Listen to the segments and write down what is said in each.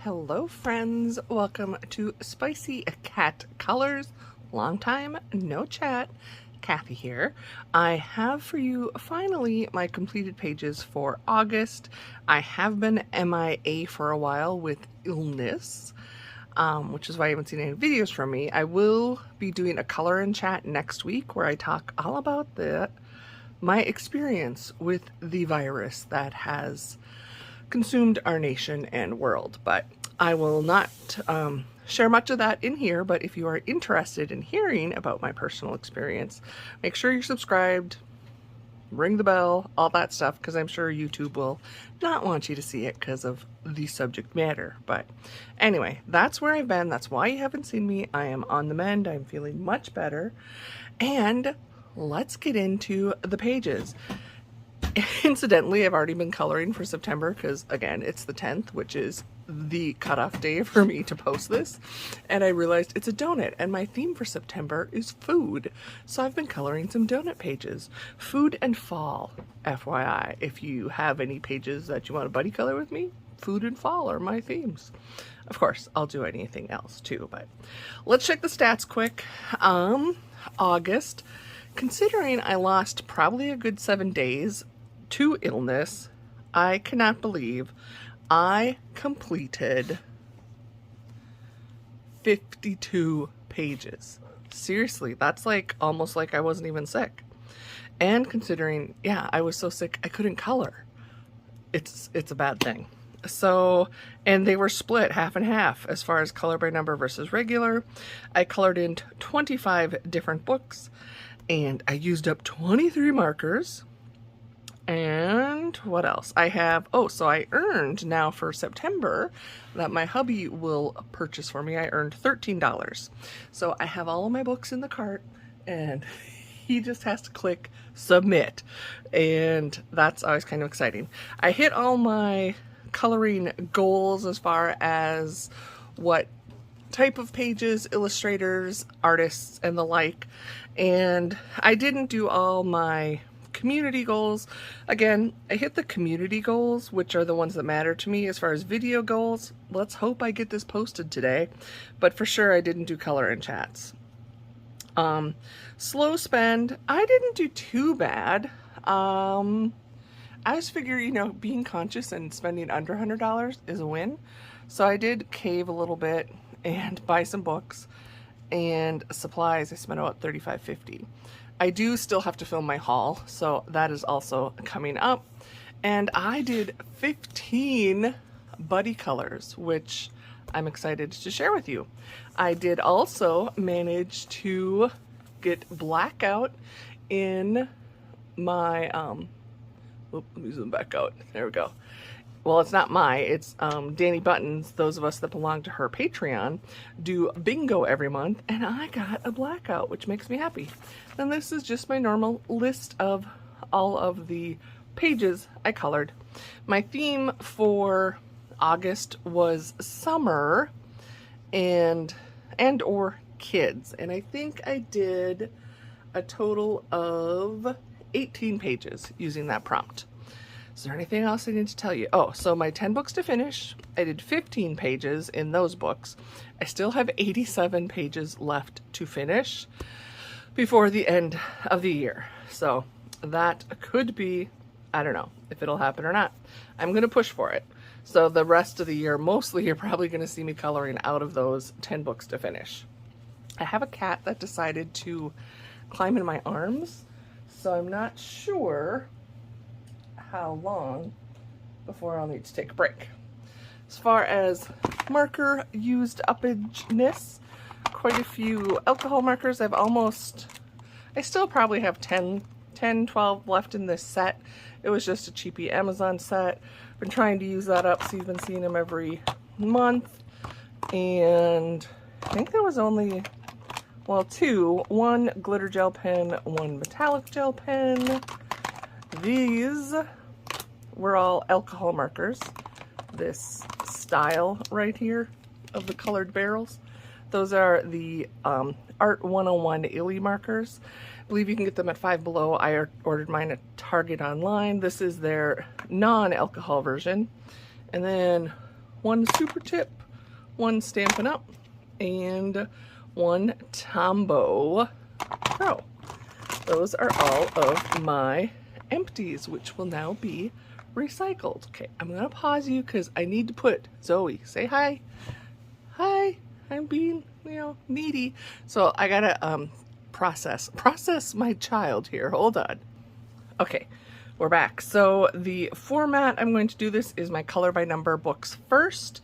Hello friends, welcome to Spicy Cat Colors. Long time no chat. Kathy here. I have for you finally my completed pages for August. I have been MIA for a while with illness, which is why I haven't seen any videos from me. I will be doing a color and chat next week where I talk all about my experience with the virus that has consumed our nation and world, but I will not share much of that in here. But if you are interested in hearing about my personal experience, make sure you're subscribed, ring the bell, all that stuff, because I'm sure YouTube will not want you to see it because of the subject matter. But anyway, that's where I've been. That's why you haven't seen me. I am on the mend. I'm feeling much better. And let's get into the pages. Incidentally, I've already been coloring for September because, again, it's the 10th, which is the cutoff day for me to post this. And I realized it's a donut, and my theme for September is food. So I've been coloring some donut pages. Food and fall, FYI. If you have any pages that you want to buddy color with me, food and fall are my themes. Of course, I'll do anything else too, but let's check the stats quick. August, considering I lost probably a good 7 days to illness, I cannot believe I completed 52 pages. Seriously, that's like almost like I wasn't even sick. And considering, yeah, I was so sick I couldn't color. It's a bad thing. So, and they were split half and half as far as color by number versus regular. I colored in 25 different books, and I used up 23 markers. And what else? I have, so I earned now for September that my hubby will purchase for me. I earned $13. So I have all of my books in the cart, and he just has to click submit. And that's always kind of exciting. I hit all my coloring goals as far as what type of pages, illustrators, artists, and the like. And I didn't do all my community goals. Again, I hit the community goals, which are the ones that matter to me. As far as video goals, let's hope I get this posted today. But for sure, I didn't do color and chats. Slow spend, I didn't do too bad. I just figure, being conscious and spending under $100 is a win. So I did cave a little bit and buy some books and supplies. I spent about $35.50. I do still have to film my haul, so that is also coming up. And I did 15 buddy colors, which I'm excited to share with you. I did also manage to get blackout in my, let me zoom back out. There we go. Well, it's not it's Danny Button's. Those of us that belong to her Patreon do bingo every month, and I got a blackout, which makes me happy. And this is just my normal list of all of the pages I colored. My theme for August was summer and or kids, and I think I did a total of 18 pages using that prompt. Is there anything else I need to tell you? So my 10 books to finish, I did 15 pages in those books. I still have 87 pages left to finish before the end of the year. So that could be, I don't know if it'll happen or not. I'm going to push for it. So the rest of the year, mostly you're probably going to see me coloring out of those 10 books to finish. I have a cat that decided to climb in my arms, so I'm not sure how long before I'll need to take a break. As far as marker used upness, quite a few alcohol markers. I still probably have 10, 12 left in this set. It was just a cheapy Amazon set. Been trying to use that up, so you've been seeing them every month. And I think there was only, two. One glitter gel pen, one metallic gel pen. These were all alcohol markers. This style right here of the colored barrels. Those are the Art 101 Illy markers. I believe you can get them at Five Below. I ordered mine at Target online. This is their non-alcohol version. And then one Super Tip, one Stampin' Up, and one Tombow Pro. Those are all of my empties, which will now be recycled. Okay, I'm gonna pause you because I need to put Zoe. Say hi. Hi. I'm being, needy. So I gotta process my child here. Hold on. Okay, we're back. So the format I'm going to do this is my color by number books first.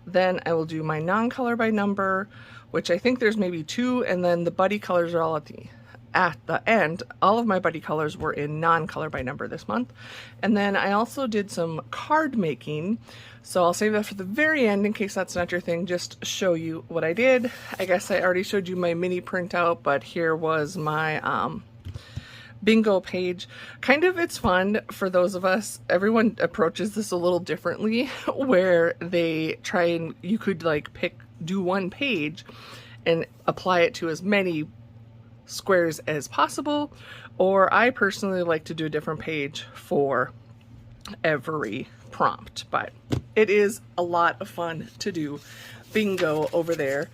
Then I will do my non-color by number, which I think there's maybe 2, and then the buddy colors are all at the end. All of my buddy colors were in non-color by number this month. And then I also did some card making, so I'll save that for the very end in case that's not your thing, just show you what I did. I guess I already showed you my mini printout, but here was my bingo page. Kind of, it's fun for those of us, everyone approaches this a little differently, where they try and, you could like do one page and apply it to as many squares as possible, or I personally like to do a different page for every prompt, but it is a lot of fun to do bingo over there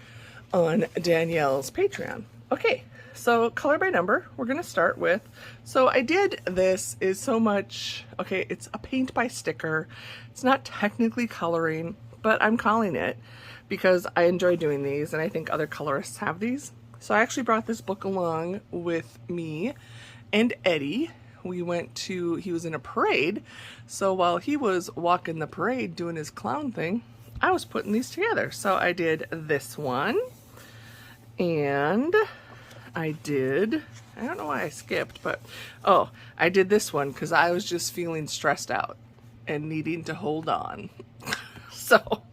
on Danielle's Patreon. Okay, so color by number, we're gonna start with, so I did, this is so much, okay, it's a paint by sticker. It's not technically coloring, but I'm calling it because I enjoy doing these and I think other colorists have these. So I actually brought this book along with me and Eddie. We went to, he was in a parade, so while he was walking the parade doing his clown thing, I was putting these together. So I did this one, and I don't know why I skipped, but oh, I did this one because I was just feeling stressed out and needing to hold on. So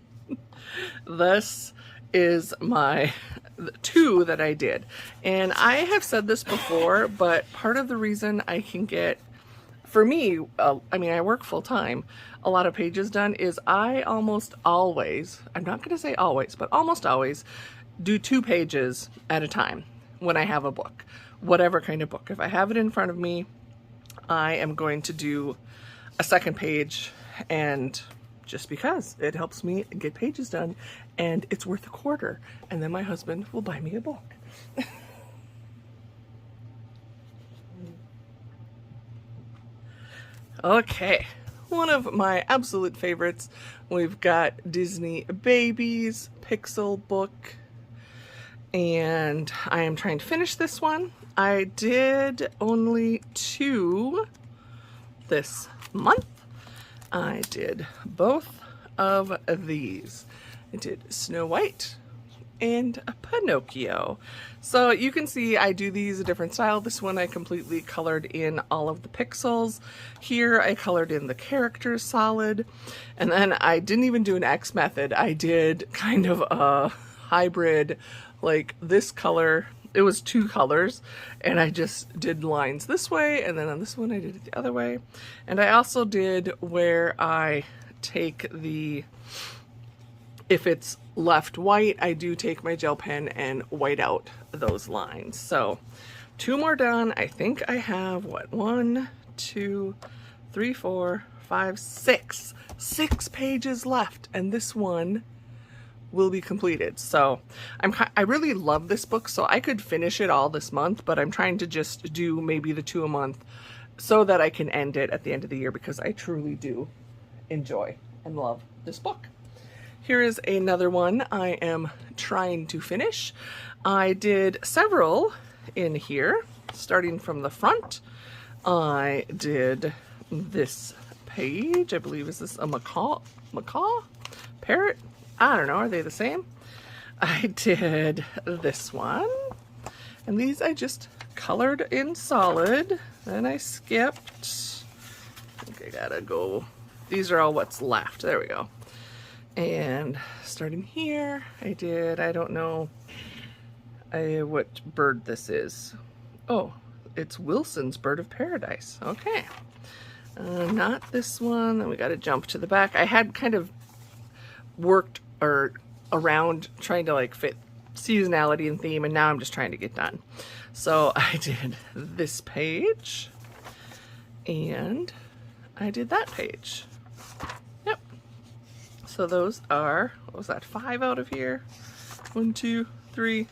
this is my 2 that I did, and I have said this before, but part of the reason I can get, for me, I mean, I work full-time, a lot of pages done is I almost always, I'm not going to say always, but almost always do 2 pages at a time when I have a book, whatever kind of book. If I have it in front of me, I am going to do a 2nd page, and just because it helps me get pages done, and it's worth $0.25, and then my husband will buy me a book. Okay, one of my absolute favorites, we've got Disney Babies Pixel book, and I am trying to finish this one. I did only 2 this month. I did both of these. I did Snow White and Pinocchio. So you can see I do these a different style. This one I completely colored in all of the pixels. Here I colored in the characters solid. And then I didn't even do an X method. I did kind of a hybrid, like this color. It was 2 colors, and I just did lines this way, and then on this one I did it the other way. And I also did where I take the, if it's left white, I do take my gel pen and white out those lines. So 2 more done. I think I have, what, 1, 2, 3, 4, 5, 6. 6 pages left, and this one will be completed. So I really love this book, so I could finish it all this month, but I'm trying to just do maybe the 2 a month so that I can end it at the end of the year, because I truly do enjoy and love this book. Here is another one I am trying to finish. I did several in here, starting from the front. I did this page, I believe, is this a macaw? Parrot? I don't know, are they the same? I did this one, and these I just colored in solid, and I skipped. I think I gotta go, these are all what's left, there we go. And starting here, I did, I don't know what bird this is. Oh, it's Wilson's Bird of Paradise, okay. Not this one, then we gotta jump to the back. I had kind of worked around trying to like fit seasonality and theme, and now I'm just trying to get done. So I did this page, and I did that page. Yep. So those are, what was that, 5 out of here? 1, 2, 3,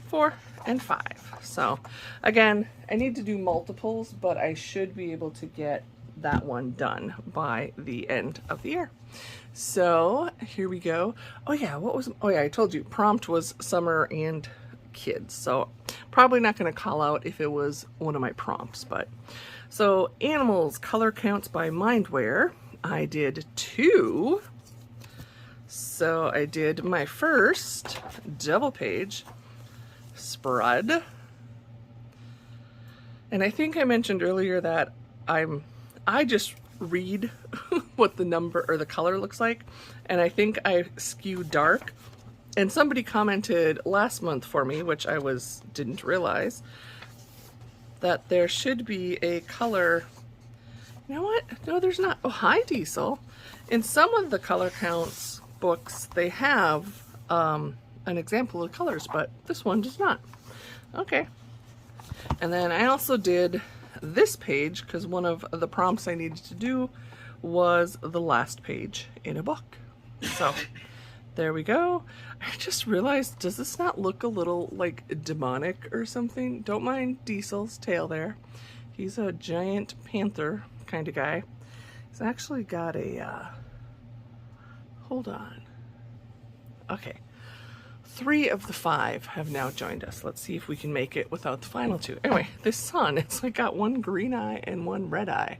4, and 5. So again, I need to do multiples, but I should be able to get that one done by the end of the year. So here we go. Oh yeah, I told you prompt was summer and kids. So probably not going to call out if it was one of my prompts, but so animals, color counts by Mindware. I did 2. So I did my first double page spread. And I think I mentioned earlier that I just read what the number or the color looks like, and I think I skew dark. And somebody commented last month for me, which I didn't realize, that there should be a color. You know what? No, there's not. Oh, hi, Diesel. In some of the color counts books, they have an example of colors, but this one does not. Okay. And then I also did this page because one of the prompts I needed to do was the last page in a book. So there we go. I just realized, does this not look a little like demonic or something? Don't mind Diesel's tail there. He's a giant panther kind of guy. He's actually got a, hold on. Okay. 3 of the 5 have now joined us. Let's see if we can make it without the final 2. Anyway, this sun, it's like got 1 green eye and 1 red eye.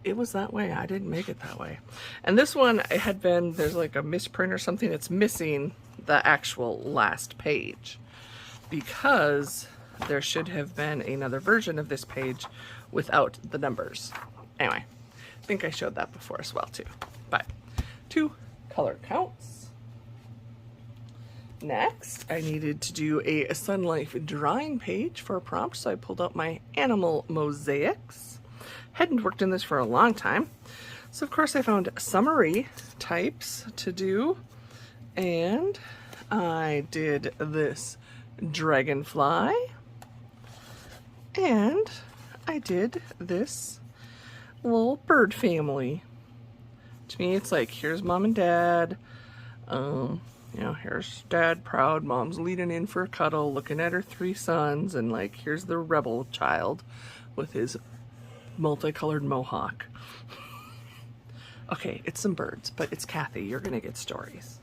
It was that way. I didn't make it that way. And this one, it had been, there's like a misprint or something. It's missing the actual last page because there should have been another version of this page without the numbers. Anyway, I think I showed that before as well too. But 2 color counts. Next, I needed to do a Sun Life drawing page for a prompt, so I pulled out my animal mosaics. Hadn't worked in this for a long time, so of course I found summary types to do, and I did this dragonfly, and I did this little bird family. To me, it's like, here's mom and dad, you know, here's dad proud, mom's leaning in for a cuddle, looking at her 3 sons, and like, here's the rebel child with his multicolored mohawk. Okay, it's some birds, but it's Kathy. You're gonna get stories.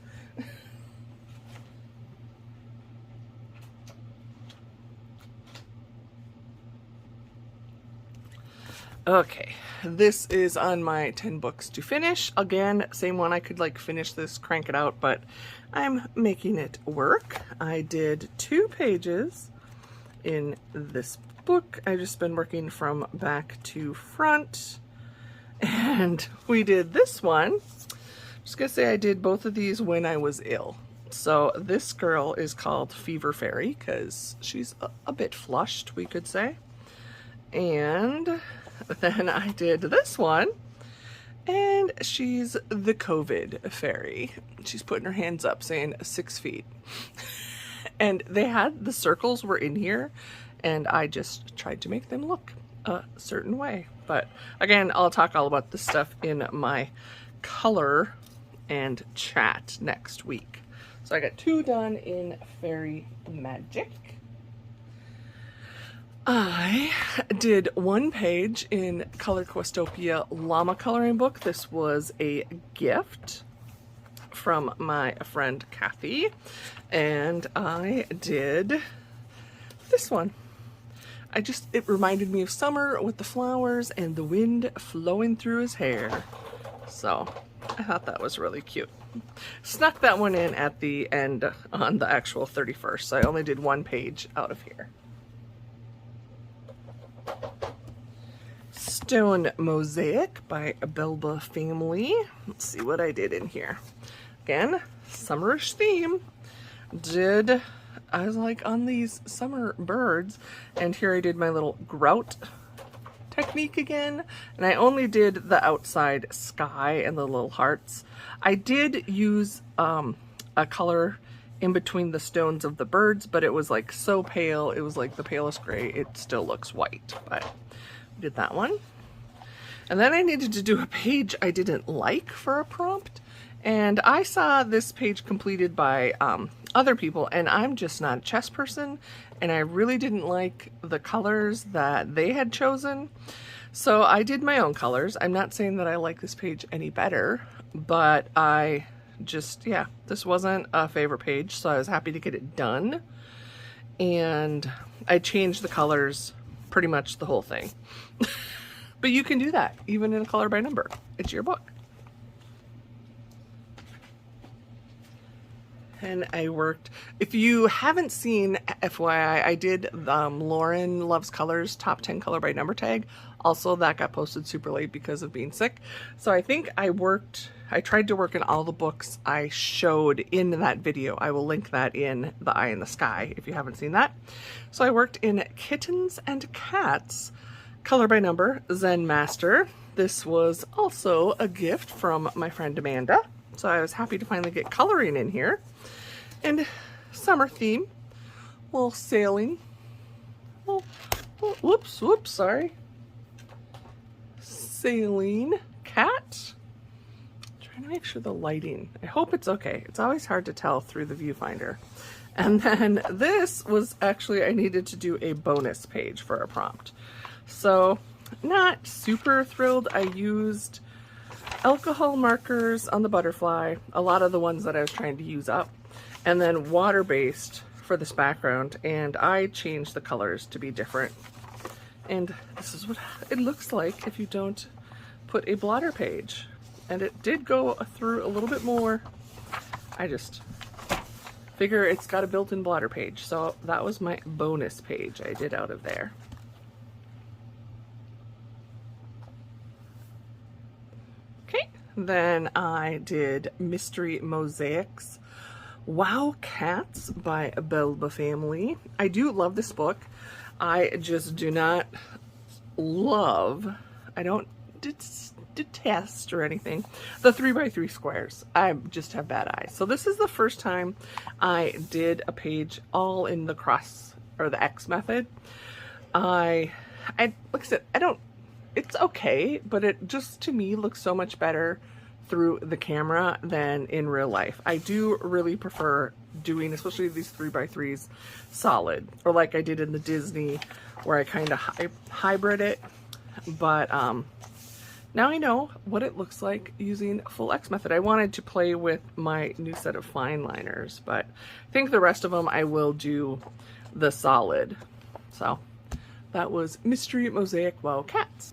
Okay, this is on my 10 books to finish. Again, same one. I could like finish this, crank it out, but I'm making it work. I did 2 pages in this book. I've just been working from back to front, and we did this one. Just gonna say I did both of these when I was ill. So this girl is called Fever Fairy because she's a bit flushed, we could say. And then I did this one, and she's the COVID fairy. She's putting her hands up saying 6 feet. And they had, the circles were in here, and I just tried to make them look a certain way. But again, I'll talk all about this stuff in my color and chat next week. So I got 2 done in Fairy Magic. I did 1 page in Color Questopia Llama coloring book. This was a gift from my friend Kathy, and I did this one. It reminded me of summer with the flowers and the wind flowing through his hair. So I thought that was really cute. Snuck that one in at the end on the actual 31st, so I only did 1 page out of here. Stone Mosaic by Belba Family. Let's see what I did in here. Again, summerish theme. I was like on these summer birds, and here I did my little grout technique again, and I only did the outside sky and the little hearts. I did use a color in between the stones of the birds, but it was like so pale, it was like the palest gray. It still looks white, but we did that one. And then I needed to do a page I didn't like for a prompt. And I saw this page completed by other people, and I'm just not a chess person, and I really didn't like the colors that they had chosen. So I did my own colors. I'm not saying that I like this page any better, but I just, yeah, this wasn't a favorite page, so I was happy to get it done. And I changed the colors pretty much the whole thing. But you can do that even in a color by number. It's your book. And I worked, if you haven't seen, FYI, I did Lauren Loves Colors top 10 color by number tag. Also, that got posted super late because of being sick. So I think I tried to work in all the books I showed in that video. I will link that in the Eye in the Sky if you haven't seen that. So I worked in Kittens and Cats color by number Zen Master. This was also a gift from my friend Amanda. So I was happy to finally get coloring in here. And summer theme, little sailing. Oh, whoops, sorry. Sailing cat. Trying to make sure the lighting, I hope it's okay. It's always hard to tell through the viewfinder. And then this was actually, I needed to do a bonus page for a prompt. So not super thrilled. I used alcohol markers on the butterfly, a lot of the ones that I was trying to use up, and then water-based for this background, and I changed the colors to be different. And this is what it looks like if you don't put a blotter page. And it did go through a little bit more. I just figure it's got a built-in blotter page, so that was my bonus page I did out of there. Then I did Mystery Mosaics Wow Cats by Belba Family. I do love this book. I just do not love, I don't detest or anything, the 3x3 squares. I just have bad eyes. So this is the first time I did a page all in the cross or the X method. Like I said, it's okay, but it just to me looks so much better through the camera than in real life. I do really prefer doing, especially these 3x3s, solid, or like I did in the Disney where I kind of hybrid it. But now I know what it looks like using full X method. I wanted to play with my new set of fine liners, but I think the rest of them I will do the solid. So that was Mystery Mosaic Wow Cats.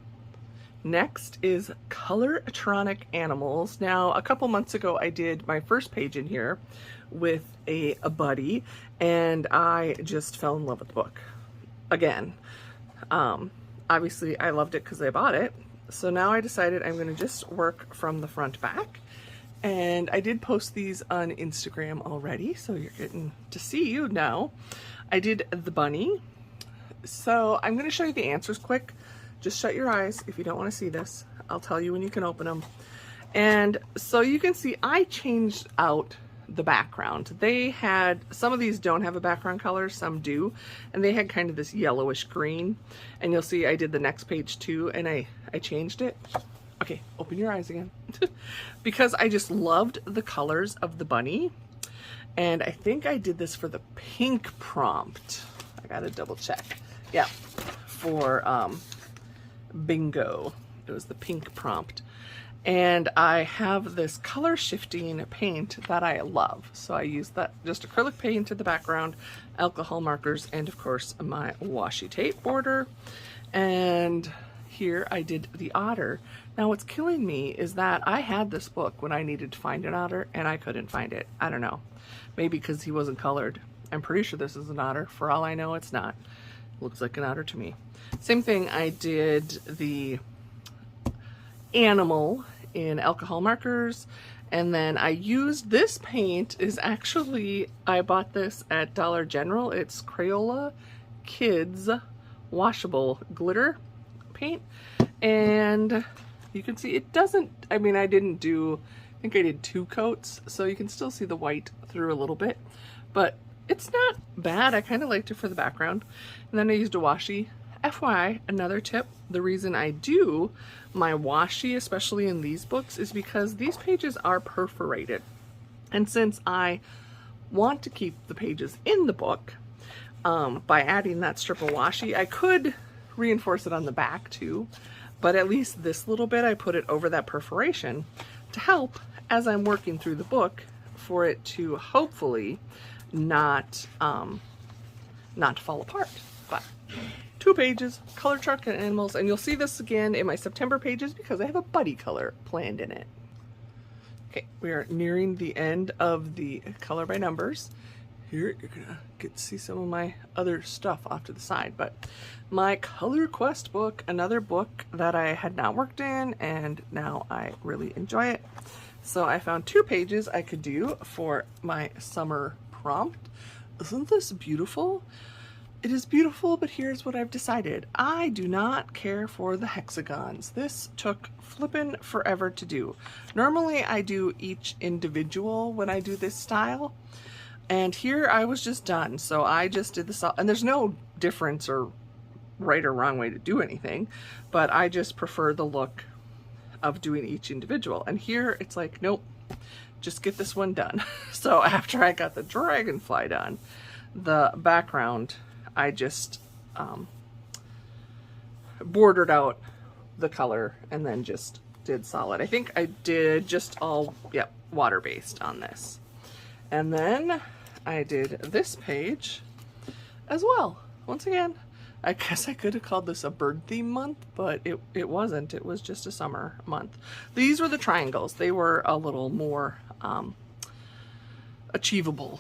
Next is Colortronic Animals. Now, a couple months ago, I did my first page in here with a buddy, and I just fell in love with the book again. Obviously, I loved it because I bought it. So now I decided I'm going to just work from the front back. And I did post these on Instagram already, so you're getting to see you now. I did the bunny. So I'm going to show you the answers quick. Just shut your eyes if you don't want to see this. I'll tell you when you can open them. And so you can see I changed out the background. They had, some of these don't have a background color, some do. And they had kind of this yellowish green. And you'll see I did the next page too, and I changed it. Okay, open your eyes again. Because I just loved the colors of the bunny. And I think I did this for the pink prompt. I gotta double check. Yeah, for bingo. It was the pink prompt. And I have this color shifting paint that I love. So I used that, just acrylic paint in the background, alcohol markers, and of course my washi tape border. And here I did the otter. Now what's killing me is that I had this book when I needed to find an otter and I couldn't find it. I don't know. Maybe because he wasn't colored. I'm pretty sure this is an otter. For all I know, it's not. Looks like an otter to me. Same thing, I did the animal in alcohol markers, and then I used this paint is actually, I bought this at Dollar General. It's Crayola Kids washable glitter paint, and you can see it doesn't, I mean, I didn't do, I think I did 2 coats, so you can still see the white through a little bit, but it's not bad. I kind of liked it for the background. And then I used a washi. FYI, another tip, The reason I do my washi, especially in these books, is because these pages are perforated. And since I want to keep the pages in the book, by adding that strip of washi, I could reinforce it on the back too, but at least this little bit, I put it over that perforation to help as I'm working through the book for it to hopefully not fall apart. But 2 pages, color chart and animals, and you'll see this again in my September pages because I have a buddy color planned in it. Okay, we are nearing the end of the color by numbers. Here, you're gonna get to see some of my other stuff off to the side, but my Color Quest book, another book that I had not worked in, and now I really enjoy it. So I found 2 pages I could do for my summer prompt. Isn't this beautiful? It is beautiful, but here's what I've decided. I do not care for the hexagons. This took flippin' forever to do. Normally I do each individual when I do this style, and here I was just done. So I just did this all, and there's no difference or right or wrong way to do anything, but I just prefer the look of doing each individual. And here it's like, nope, just get this one done. So after I got the dragonfly done, the background, I just bordered out the color and then just did solid. I think I did just all, yep, water-based on this. And then I did this page as well. Once again, I guess I could have called this a bird theme month, but it wasn't. It was just a summer month. These were the triangles. They were a little more achievable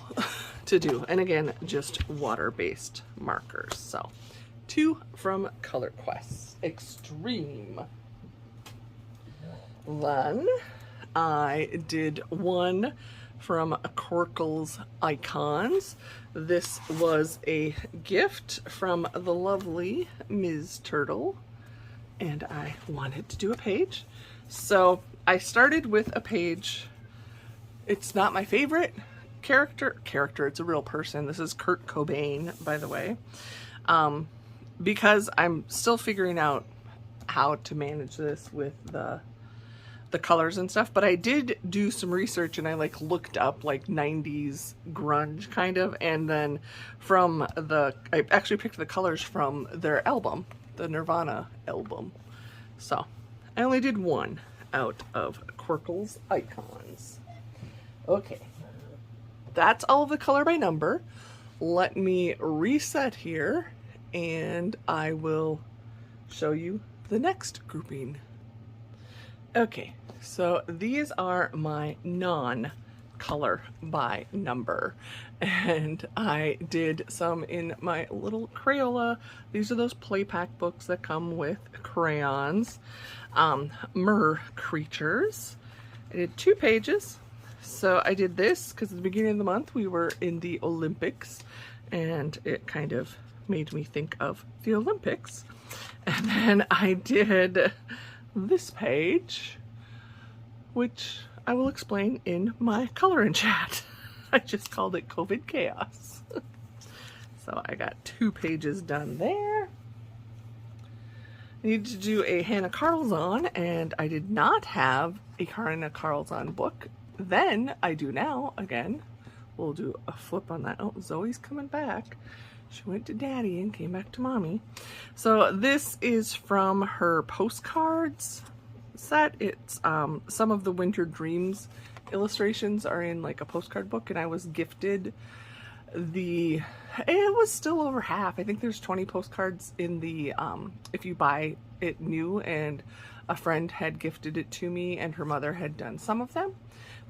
to do. And again, just water-based markers. So 2 from Color Quest Extreme. Then I did 1 from Corkle's Icons. This was a gift from the lovely Ms. Turtle, and I wanted to do a page. So I started with a page. It's not my favorite character, it's a real person. This is Kurt Cobain, by the way, because I'm still figuring out how to manage this with the colors and stuff, but I did do some research and I like looked up like 90s grunge kind of, and then I actually picked the colors from their album, the Nirvana album. So I only did 1 out of Corkle's Icons. Okay, that's all of the color by number. Let me reset here and I will show you the next grouping. Okay, so these are my non-color by number, and I did some in my little Crayola. These are those play pack books that come with crayons. Mer creatures. I did 2 pages. So I did this because at the beginning of the month we were in the Olympics, and it kind of made me think of the Olympics. And then I did this page, which I will explain in my color in chat. I just called it COVID Chaos. So I got 2 pages done there. I needed to do a Hannah Carlzon, and I did not have a Hannah Carlzon book. Then I do now. Again, we'll do a flip on that. Oh, Zoe's coming back. She went to Daddy and came back to Mommy. So this is from her postcards set. It's some of the Winter Dreams illustrations are in like a postcard book, and I was gifted it was still over half. I think there's 20 postcards in the if you buy it new, and a friend had gifted it to me and her mother had done some of them.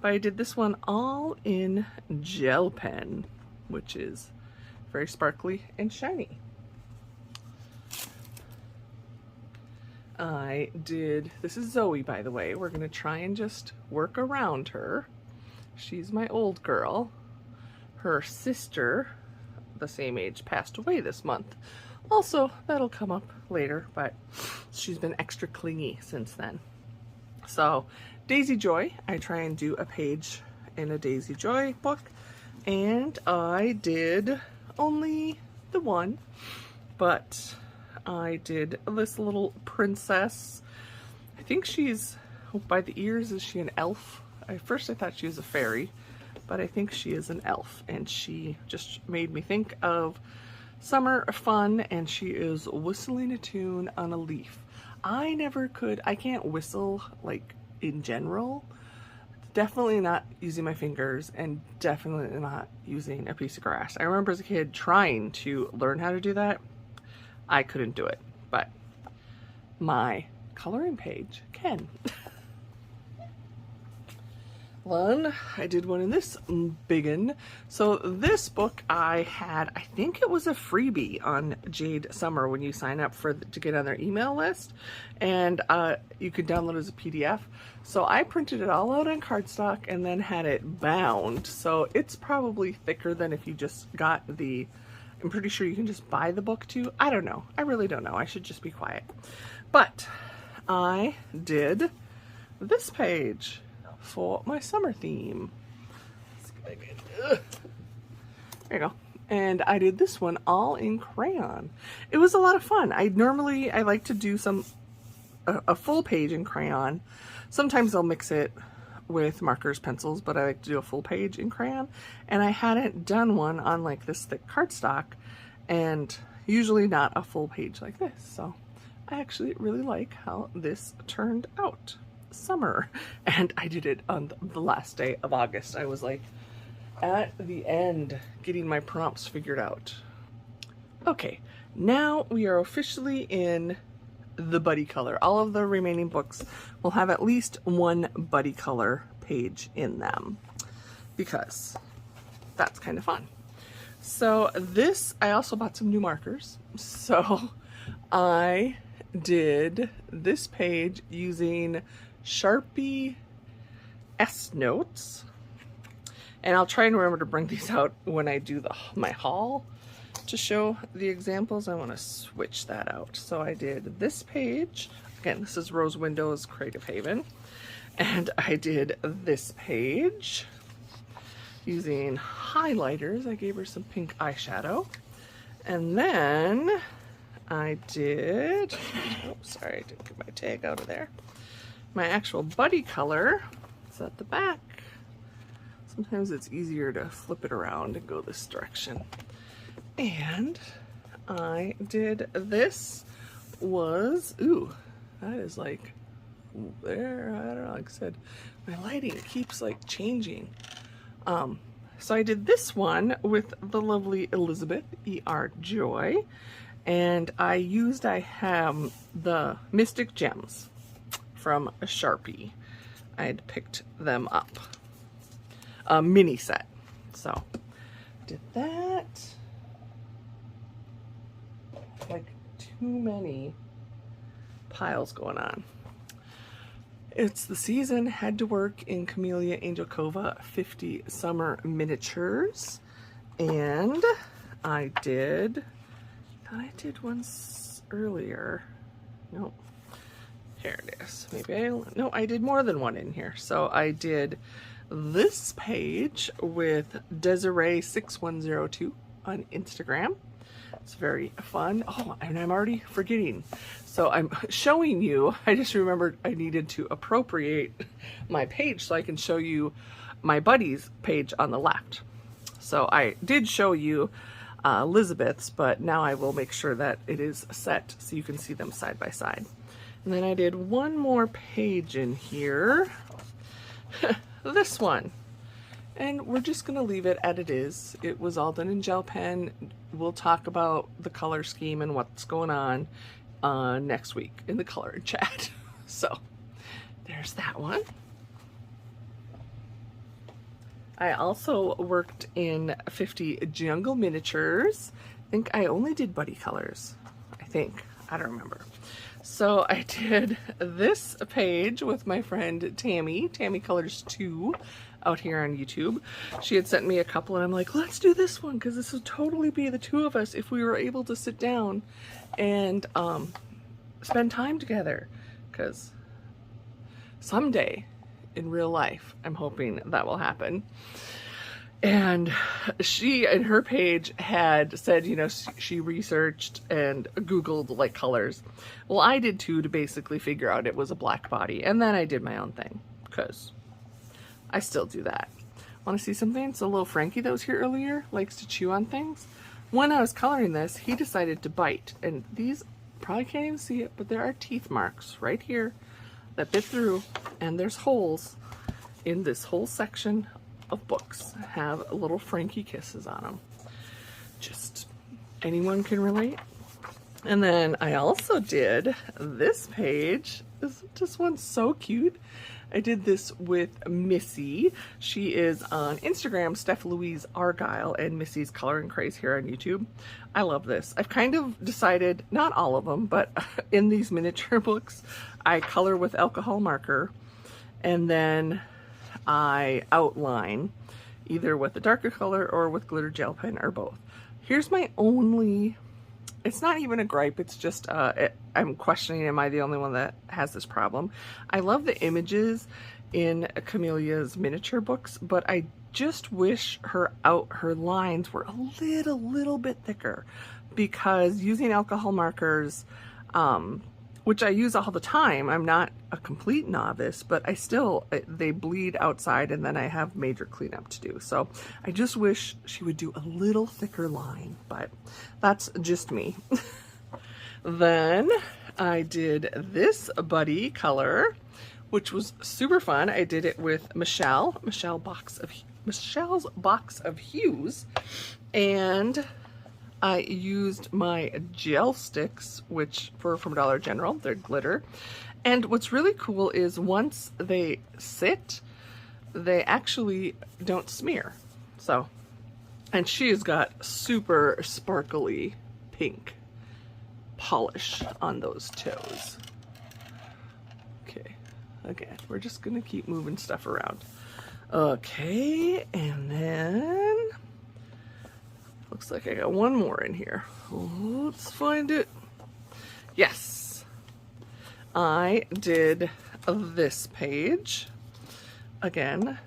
But I did this one all in gel pen, which is very sparkly and shiny. This is Zoe, by the way. We're going to try and just work around her. She's my old girl. Her sister, the same age, passed away this month. Also, that'll come up later, but she's been extra clingy since then. So, Daisy Joy, I try and do a page in a Daisy Joy book, and I did only the 1, but I did this little princess. I think she's, oh, by the ears, is she an elf? At first I thought she was a fairy, but I think she is an elf, and she just made me think of summer fun, and she is whistling a tune on a leaf. I never could, I can't whistle like in general. Definitely not using my fingers, and definitely not using a piece of grass. I remember as a kid trying to learn how to do that. I couldn't do it, but my coloring page can. One, I did one in this biggin. So this book I had, I think it was a freebie on Jade Summer when you sign up to get on their email list, and you could download it as a PDF. So I printed it all out on cardstock and then had it bound. So it's probably thicker than if you just got the, I'm pretty sure you can just buy the book too. I don't know. I really don't know. I should just be quiet. But I did this page for my summer theme. There you go. And I did this one all in crayon. It was a lot of fun. I like to do a full page in crayon. Sometimes I'll mix it with markers, pencils, but I like to do a full page in crayon. And I hadn't done one on like this thick cardstock, and usually not a full page like this. So I actually really like how this turned out. Summer, and I did it on the last day of August. I was like at the end getting my prompts figured out. Okay, now we are officially in the buddy color. All of the remaining books will have at least one buddy color page in them because that's kind of fun. So this, I also bought some new markers. So I did this page using Sharpie S notes, and I'll try and remember to bring these out when I do my haul to show the examples. I want to switch that out. So I did this page. Again, this is Rose Windows Creative Haven, and I did this page using highlighters. I gave her some pink eyeshadow, and then I did, oh sorry, I didn't get my tag out of there. My actual buddy color is at the back. Sometimes it's easier to flip it around and go this direction. And I did this was, ooh, that is like there, I don't know, like I said, my lighting keeps like changing. So I did this one with the lovely Elizabeth E.R. Joy, and I have the Mystic Gems from a Sharpie. I had picked them up, a mini set. So did that. Like too many piles going on. It's the season. Had to work in Camellia Angel Cova 50 Summer Miniatures, and I did. I thought I did once earlier. Nope. Here it is. No, I did more than one in here. So I did this page with Desiree6102 on Instagram. It's very fun. Oh, and I'm already forgetting. So I'm showing you, I just remembered I needed to appropriate my page so I can show you my buddy's page on the left. So I did show you Elizabeth's, but now I will make sure that it is set so you can see them side by side. And then I did one more page in here, this one, and we're just gonna leave it as it is. It was all done in gel pen. We'll talk about the color scheme and what's going on next week in the color chat. So there's that one. I also worked in 50 Jungle Miniatures. I think I only did buddy colors. I don't remember. So I did this page with my friend Tammy Colors 2 out here on YouTube. She had sent me a couple, and I'm like, let's do this one because this would totally be the two of us if we were able to sit down and spend time together, because someday in real life I'm hoping that will happen. And she, in her page, had said, you know, she researched and Googled like colors. Well, I did too, to basically figure out it was a black body. And then I did my own thing, because I still do that. Want to see something? So little Frankie that was here earlier likes to chew on things. When I was coloring this, he decided to bite. And these, probably can't even see it, but there are teeth marks right here that bit through. And there's holes in this whole section of books have little Frankie kisses on them. Just anyone can relate. And then I also did this page. This one's so cute. I did this with Missy. She is on Instagram, Steph Louise Argyle, and Missy's Coloring Craze here on YouTube. I love this. I've kind of decided, not all of them, but in these miniature books, I color with alcohol marker, and then I outline either with a darker color or with glitter gel pen or both. Here's my only, it's not even a gripe, it's just I'm questioning, am I the only one that has this problem? I love the images in Camelia's miniature books, but I just wish her lines were a little bit thicker, because using alcohol markers, which I use all the time, I'm not a complete novice, but I still, they bleed outside and then I have major cleanup to do. So I just wish she would do a little thicker line, but that's just me. Then I did this buddy color, which was super fun. I did it with Michelle's Box of Hues, and I used my gel sticks, which from Dollar General, they're glitter. And what's really cool is once they sit, they actually don't smear. So, and she's got super sparkly pink polish on those toes. Okay, again, we're just gonna keep moving stuff around. Okay, and then looks like I got one more in here. Let's find it. Yes, I did this page. Again,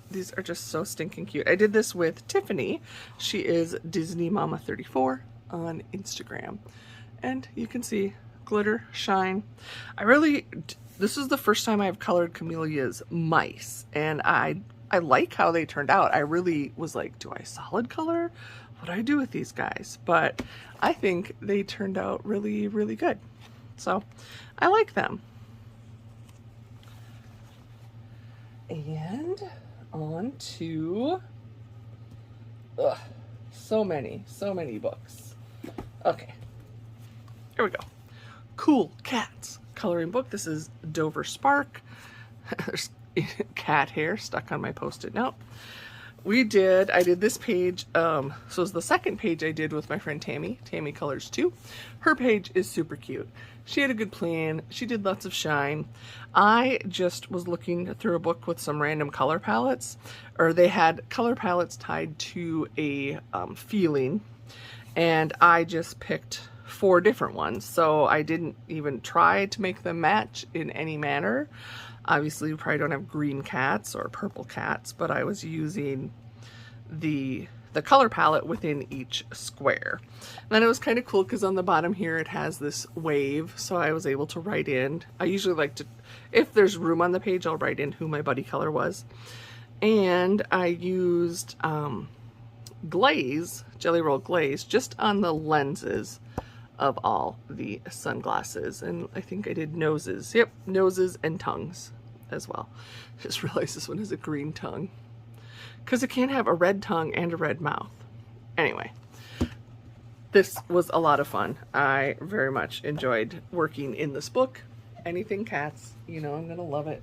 these are just so stinking cute. I did this with Tiffany. She is Disney Mama 34 on Instagram. And you can see glitter, shine. This is the first time I've colored Camelia's mice, and I like how they turned out. I really was like, do I solid color? What do I do with these guys? But I think they turned out really, really good. So I like them. And on to, so many books. Okay, here we go. Cool Cats coloring book. This is Dover Spark. There's cat hair stuck on my post-it note. I did this page, so it's the second page I did with my friend Tammy. Tammy colors too. Her page is super cute. She had a good plan. She did lots of shine. I just was looking through a book with some random color palettes, or they had color palettes tied to a feeling, and I just picked 4 different ones. So I didn't even try to make them match in any manner. Obviously, we probably don't have green cats or purple cats, but I was using the color palette within each square. And then it was kind of cool because on the bottom here it has this wave, so I was able to write in. I usually like to, if there's room on the page, I'll write in who my buddy color was. And I used glaze, Jelly Roll glaze, just on the lenses of all the sunglasses. And I think I did noses. Yep, noses and tongues as well. Just realized this one has a green tongue, because it can't have a red tongue and a red mouth. Anyway, this was a lot of fun. I very much enjoyed working in this book. Anything cats, you know I'm gonna love it.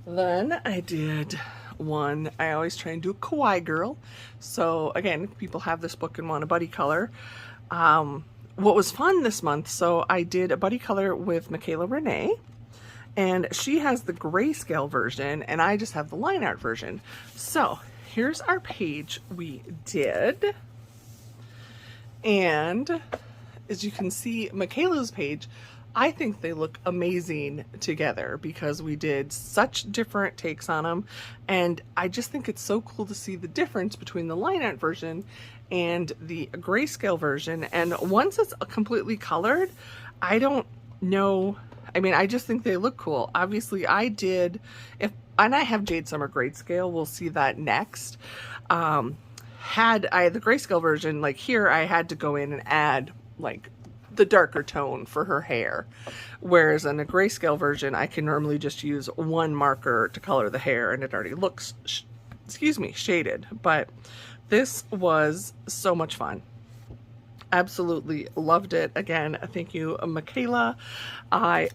Then I did one, I always try and do a kawaii girl. So again, people have this book and want a buddy color. What was fun this month, so I did a buddy color with Michaela Renee, and she has the grayscale version and I just have the line art version. So here's our page we did, and as you can see, Michaela's page I think they look amazing together because we did such different takes on them, and I just think it's so cool to see the difference between the line art version and the grayscale version. And once it's completely colored, I don't know, I mean, I just think they look cool. Obviously I did, and I have Jade Summer grayscale, we'll see that next. Had I the grayscale version, like here I had to go in and add like the darker tone for her hair, whereas in a grayscale version I can normally just use one marker to color the hair and it already looks shaded. But this was so much fun. Absolutely loved it. Again, thank you, Michaela. Well, I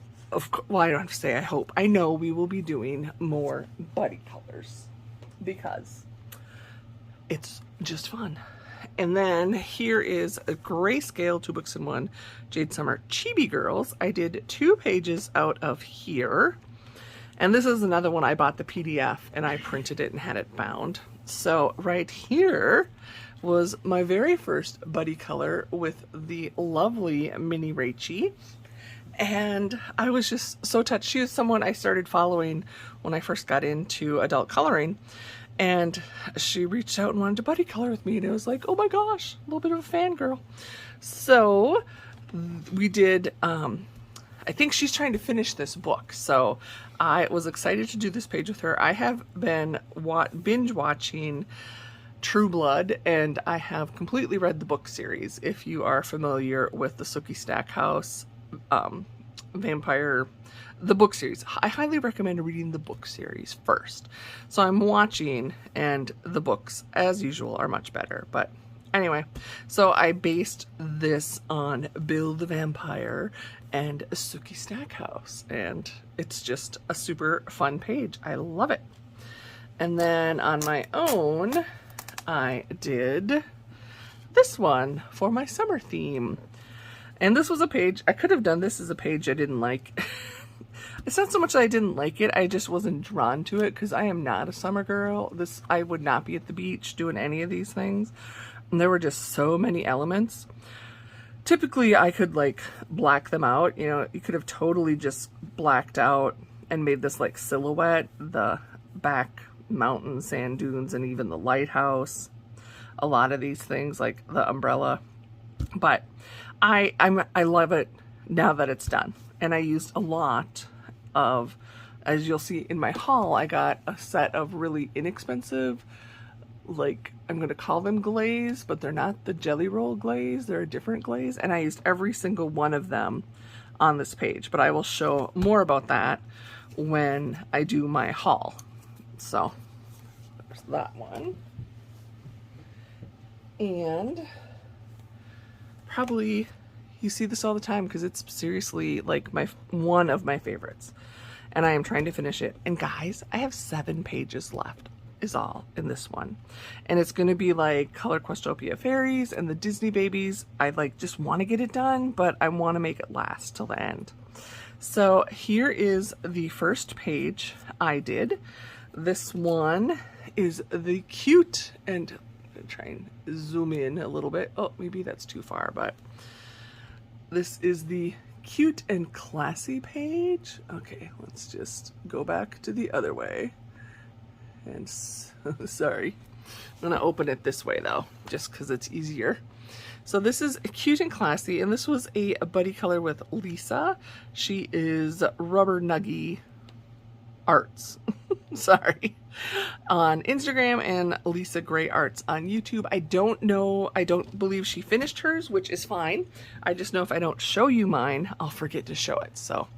don't have to say I hope, I know we will be doing more buddy colors because it's just fun. And then here is a grayscale 2 books in 1 Jade Summer Chibi Girls. I did 2 pages out of here. And this is another one I bought the PDF and I printed it and had it bound. So right here was my very first buddy color with the lovely Mini Rachie. And I was just so touched. She was someone I started following when I first got into adult coloring. And she reached out and wanted to buddy color with me, and it was like, oh my gosh, a little bit of a fangirl. So we did, I think she's trying to finish this book, so I was excited to do this page with her. I have been binge watching True Blood, and I have completely read the book series. If you are familiar with the Sookie Stackhouse vampire, the book series, I highly recommend reading the book series first. So I'm watching, and the books, as usual, are much better. But anyway, so I based this on Bill the Vampire and Sookie Stackhouse, and it's just a super fun page. I love it. And then on my own, I did this one for my summer theme. And this was a page, I could have done this as a page I didn't like. It's not so much that I didn't like it, I just wasn't drawn to it because I am not a summer girl. I would not be at the beach doing any of these things. And there were just so many elements. Typically I could like black them out, you know, you could have totally just blacked out and made this like silhouette, the back mountain sand dunes and even the lighthouse, a lot of these things like the umbrella. But I love it now that it's done. And I used a lot of, as you'll see in my haul, I got a set of really inexpensive, like, I'm going to call them glaze, but they're not the jelly roll glaze, they're a different glaze, and I used every single one of them on this page, but I will show more about that when I do my haul. So there's that one. And probably you see this all the time because it's seriously like one of my favorites, and I am trying to finish it. And guys, I have 7 pages left is all in this one, and it's going to be like Color Questopia Fairies and the Disney Babies. I like just want to get it done, but I want to make it last till the end. So here is the first page I did. This one is the cute, and I'm gonna try and zoom in a little bit. Oh, maybe that's too far, but this is the cute and classy page. Okay, let's just go back to the other way. And sorry, I'm gonna open it this way though, just because it's easier. So this is cute and classy, and this was a buddy color with Lisa. She is Rubber Nuggy Arts, sorry, on Instagram, and Lisa Gray Arts on YouTube. I don't know, I don't believe she finished hers, which is fine. I just know if I don't show you mine, I'll forget to show it. So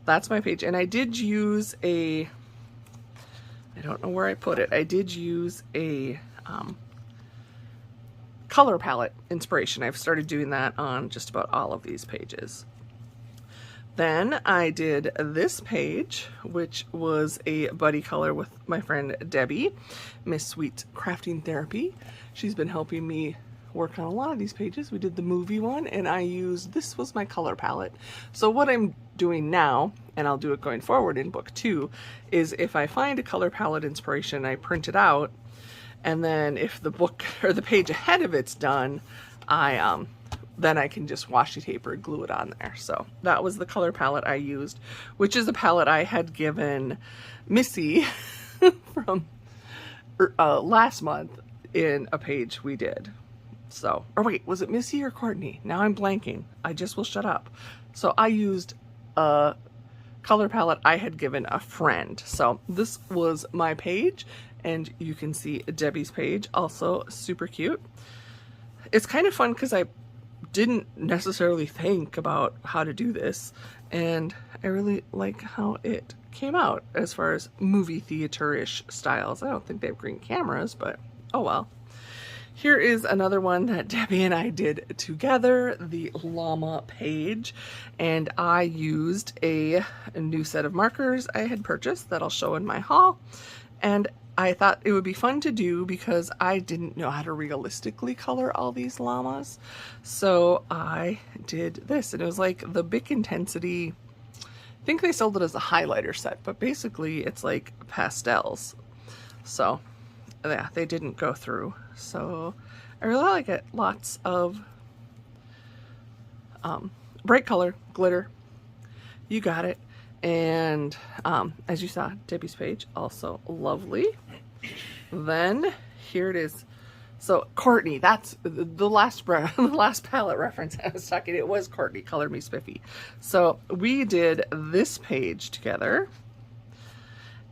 that's my page, and I did use a, I don't know where I put it, I did use a color palette inspiration. I've started doing that on just about all of these pages. Then I did this page, which was a buddy color with my friend Debbie, Miss Sweet Crafting Therapy. She's been helping me work on a lot of these pages. We did the movie one, and I used, this was my color palette. So what I'm doing now, and I'll do it going forward in book 2, is if I find a color palette inspiration, I print it out, and then if the book or the page ahead of it's done, I then I can just washi tape or glue it on there. So that was the color palette I used, which is a palette I had given Missy from last month in a page we did. So, or wait, was it Missy or Courtney? Now I'm blanking. I just will shut up. So I used a color palette I had given a friend. So this was my page, and you can see Debbie's page, also super cute. It's kind of fun because I didn't necessarily think about how to do this, and I really like how it came out as far as movie theater-ish styles. I don't think they have green cameras, but oh well. Here is another one that Debbie and I did together, the llama page, and I used a new set of markers I had purchased that I'll show in my haul, and I thought it would be fun to do because I didn't know how to realistically color all these llamas. So I did this, and it was like the Bic Intensity, I think they sold it as a highlighter set, but basically it's like pastels. So yeah, they didn't go through. So I really like it. Lots of bright color, glitter. You got it. And as you saw, Debbie's page, also lovely. Then here it is. So Courtney, that's the last palette reference I was talking. It was Courtney, Color Me Spiffy. So we did this page together,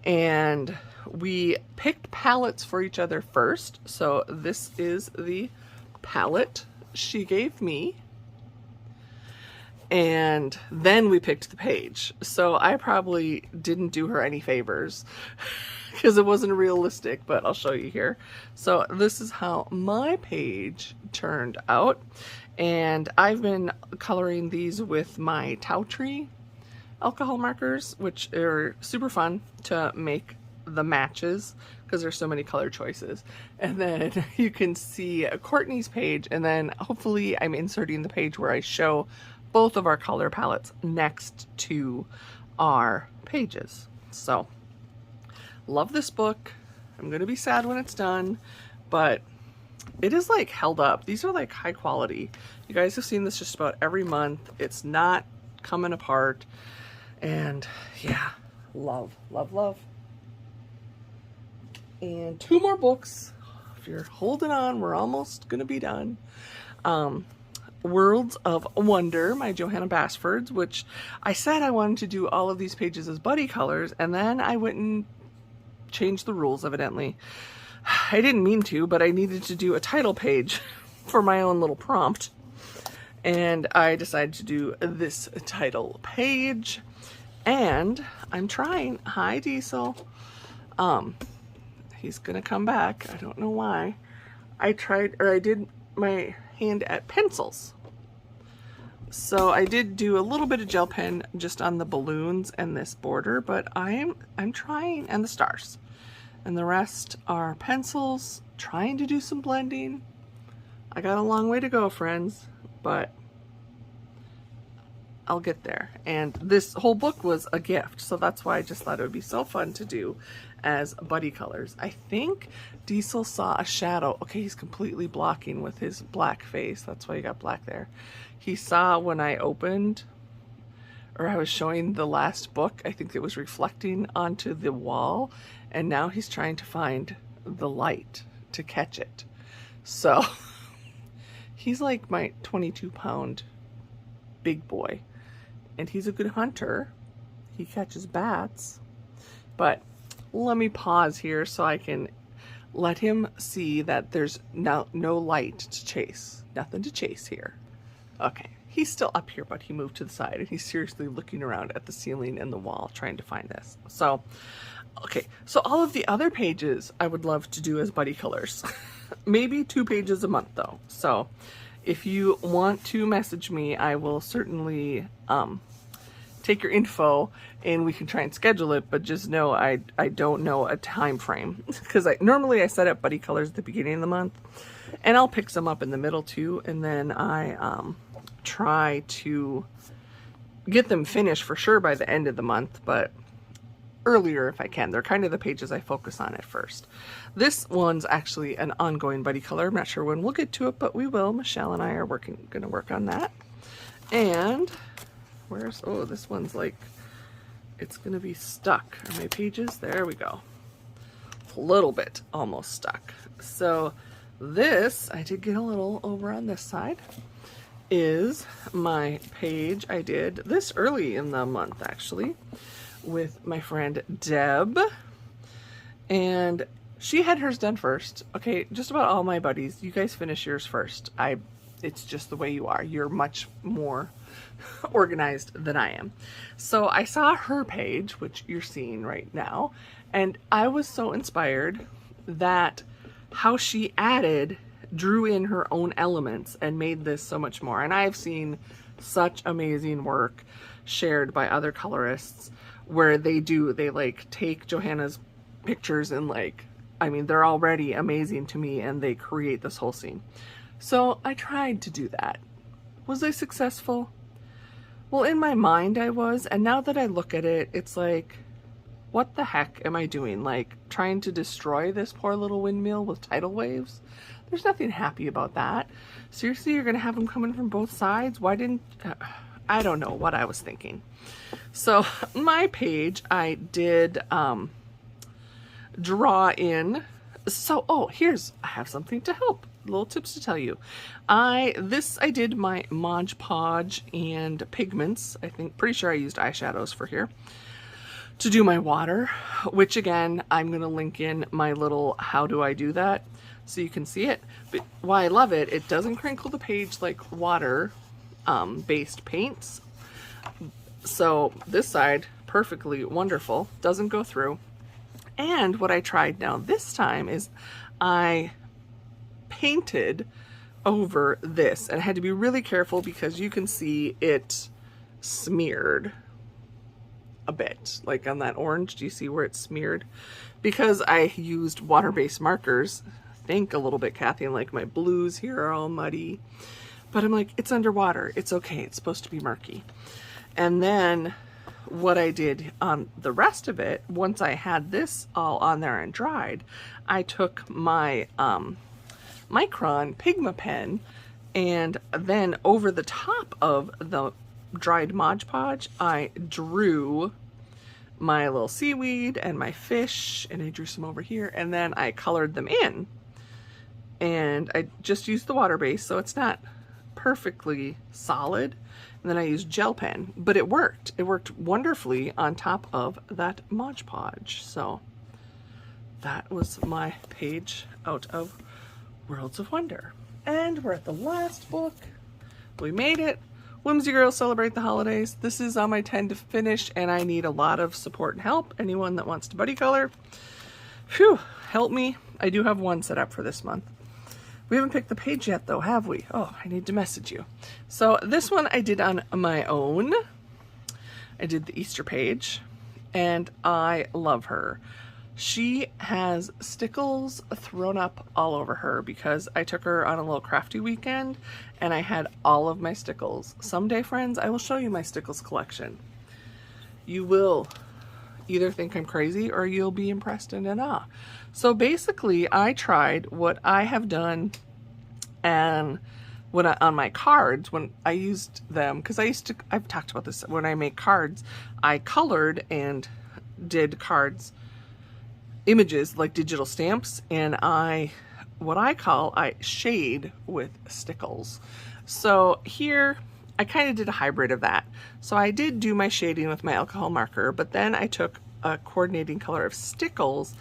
and we picked palettes for each other first. So this is the palette she gave me, and then we picked the page. So I probably didn't do her any favors because it wasn't realistic, but I'll show you here. So this is how my page turned out, and I've been coloring these with my Tau Tree alcohol markers, which are super fun to make the matches because there's so many color choices. And then you can see Courtney's page, and then hopefully I'm inserting the page where I show both of our color palettes next to our pages. So love this book. I'm gonna be sad when it's done, but it is like held up. These are like high quality. You guys have seen this just about every month. It's not coming apart, and yeah, love, love, love. And 2 more books. If you're holding on, we're almost gonna be done. Worlds of Wonder, my Johanna Basford's, which I said I wanted to do all of these pages as buddy colors, and then I went and changed the rules, evidently. I didn't mean to, but I needed to do a title page for my own little prompt, and I decided to do this title page, and I'm trying. Hi, Diesel. He's gonna come back. I don't know why. I did my hand at pencils. So I did do a little bit of gel pen just on the balloons and this border, but I'm trying, and the stars. And the rest are pencils, trying to do some blending. I got a long way to go, friends, but I'll get there. And this whole book was a gift, so that's why I just thought it would be so fun to do as buddy colors. I think Diesel saw a shadow. Okay, he's completely blocking with his black face. That's why he got black there. He saw when I opened, or I was showing the last book, I think it was reflecting onto the wall, and now he's trying to find the light to catch it. So he's like my 22-pound big boy, and he's a good hunter. He catches bats. But let me pause here so I can let him see that there's no light to chase. Nothing to chase here. Okay, he's still up here, but he moved to the side, and he's seriously looking around at the ceiling and the wall trying to find this. So, okay, so all of the other pages I would love to do as buddy colors. Maybe 2 pages a month though. So if you want to message me, I will certainly take your info and we can try and schedule it, but just know I don't know a time frame, because normally I set up buddy colors at the beginning of the month, and I'll pick some up in the middle too, and then I try to get them finished for sure by the end of the month. But earlier if I can. They're kind of the pages I focus on at first. This one's actually an ongoing buddy color. I'm not sure when we'll get to it, but we will. Michelle and I are gonna work on that. And oh, this one's like, it's gonna be stuck. Are my pages? There we go. A little bit almost stuck. So this, I did get a little over on this side, is my page. I did this early in the month actually with my friend Deb, and she had hers done first. Okay, just about all my buddies, you guys finish yours first. It's just the way you are. You're much more organized than I am. So I saw her page, which you're seeing right now, and I was so inspired that how she drew in her own elements and made this so much more. And I've seen such amazing work shared by other colorists where they like take Johanna's pictures and like, I mean, they're already amazing to me and they create this whole scene. So I tried to do that. Was I successful? Well, in my mind I was, and now that I look at it, it's like, what the heck am I doing? Like, trying to destroy this poor little windmill with tidal waves? There's nothing happy about that. Seriously, you're gonna have them coming from both sides? Why didn't, I don't know what I was thinking. So my page, I did draw in, so, oh, I have something to help. Little tips to tell you. I did my Mod Podge and pigments. Pretty sure I used eyeshadows for here to do my water, which again, I'm gonna link in my little how do I do that so you can see it. But why I love it, it doesn't crinkle the page like water based paints. So this side, perfectly wonderful, doesn't go through. And what I tried now this time is I painted over this, and I had to be really careful because you can see it smeared a bit, like on that orange. Do you see where it's smeared? Because I used water-based markers. Think a little bit, Kathy, and like my blues here are all muddy, but I'm like, it's underwater, it's okay, it's supposed to be murky. And then what I did on the rest of it, once I had this all on there and dried, I took my Micron Pigma pen, and then over the top of the dried Mod Podge, I drew my little seaweed and my fish, and I drew some over here, and then I colored them in. And I just used the water base, so it's not perfectly solid. And then I used gel pen, but it worked. It worked wonderfully on top of that Mod Podge. So that was my page out of Worlds of Wonder. And we're at the last book. We made it. Whimsy Girls Celebrate the Holidays. This is on my 10 to finish, and I need a lot of support and help. Anyone that wants to buddy color, phew, help me. I do have one set up for this month. We haven't picked the page yet though, have we? Oh, I need to message you. So this one I did on my own. I did the Easter page, and I love her. She has stickles thrown up all over her because I took her on a little crafty weekend and I had all of my stickles. Someday, friends, I will show you my stickles collection. You will either think I'm crazy or you'll be impressed and in awe. So basically, I tried what I have done, and on my cards, when I used them, because I've talked about this, when I make cards, I colored and did cards, images like digital stamps, and I shade with stickles. So here I kind of did a hybrid of that. So I did do my shading with my alcohol marker, but then I took a coordinating color of stickles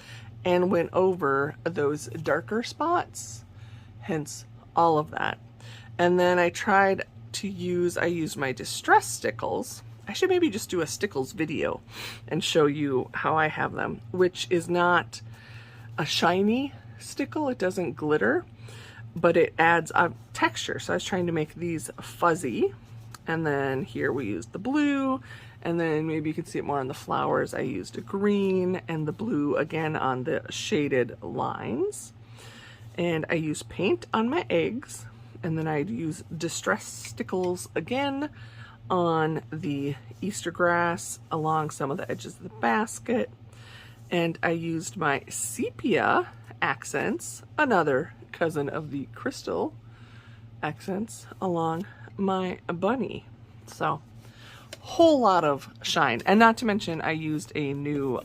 and went over those darker spots, hence all of that. And then I used my distress stickles. I should maybe just do a stickles video and show you how I have them, which is not a shiny stickle. It doesn't glitter, but it adds a texture. So I was trying to make these fuzzy. And then here we used the blue, and then maybe you can see it more on the flowers. I used a green and the blue again on the shaded lines. And I used paint on my eggs, and then I'd use distress stickles again on the Easter grass along some of the edges of the basket. And I used my sepia accents, another cousin of the crystal accents, along my bunny. So, whole lot of shine. And not to mention, I used a new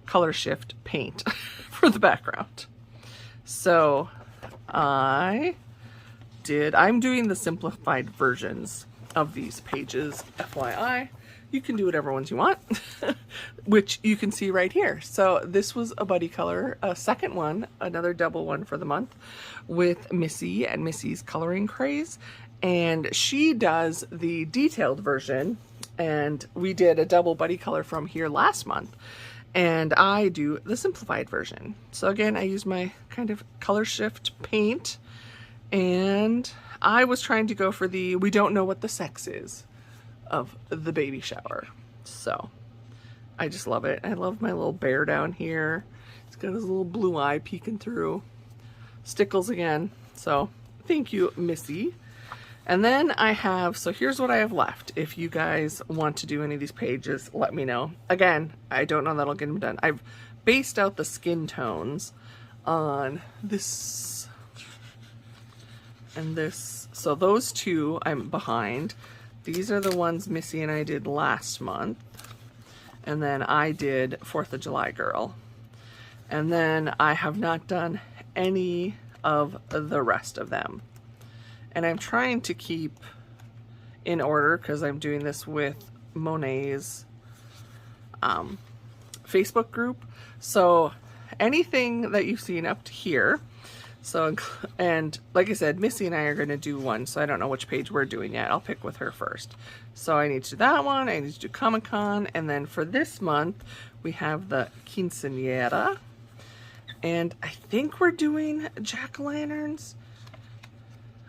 color shift paint for the background. So, I'm doing the simplified versions of these pages, FYI. You can do whatever ones you want, which you can see right here. So this was a buddy color, a second one, another double one for the month with Missy and Missy's Coloring Craze. And she does the detailed version, and we did a double buddy color from here last month. And I do the simplified version. So again, I use my kind of color shift paint, and I was trying to go for the we don't know what the sex is of the baby shower. So I just love it. I love my little bear down here. He's got his little blue eye peeking through. Stickles again. So thank you, Missy. And then I have, so here's what I have left. If you guys want to do any of these pages, let me know. Again, I don't know that I'll get them done. I've based out the skin tones on this and this. So those two I'm behind. These are the ones Missy and I did last month. And then I did 4th of July Girl. And then I have not done any of the rest of them. And I'm trying to keep in order because I'm doing this with Monet's Facebook group. So anything that you've seen up to here. So, and like I said, Missy and I are going to do one, so I don't know which page we're doing yet. I'll pick with her first. So I need to do that one. I need to do Comic-Con. And then for this month, we have the Quinceañera. And I think we're doing jack-o'-lanterns.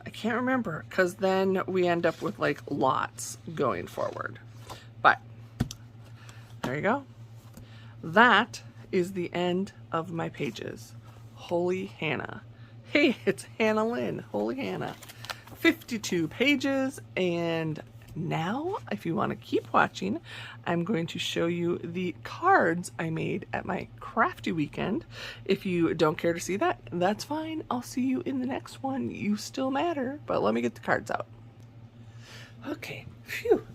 I can't remember, because then we end up with like lots going forward. But there you go. That is the end of my pages. Holy Hannah. Hey, it's Hannah Lynn. Holy Hannah. 52 pages, and now, if you want to keep watching, I'm going to show you the cards I made at my crafty weekend. If you don't care to see that, that's fine. I'll see you in the next one. You still matter, but let me get the cards out. Okay, phew.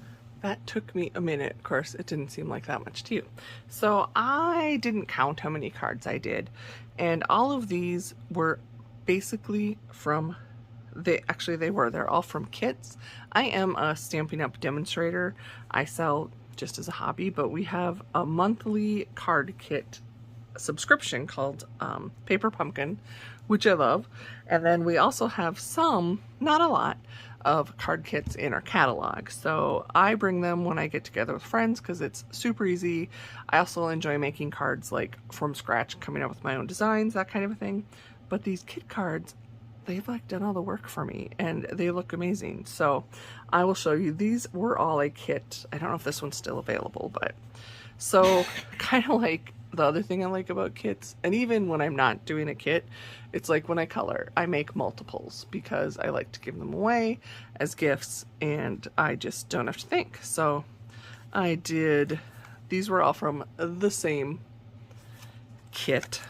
That took me a minute. Of course, it didn't seem like that much to you. So I didn't count how many cards I did, and all of these were basically from they're all from kits. I am a Stampin' Up! Demonstrator. I sell just as a hobby, but we have a monthly card kit subscription called Paper Pumpkin, which I love. And then we also have some, not a lot, of card kits in our catalog. So I bring them when I get together with friends because it's super easy. I also enjoy making cards like from scratch, coming up with my own designs, that kind of a thing. But these kit cards, they've like done all the work for me and they look amazing. So I will show you. These were all a kit. I don't know if this one's still available, but so kind of like the other thing I like about kits, and even when I'm not doing a kit, it's like when I color, I make multiples because I like to give them away as gifts and I just don't have to think. So I did, these were all from the same kit.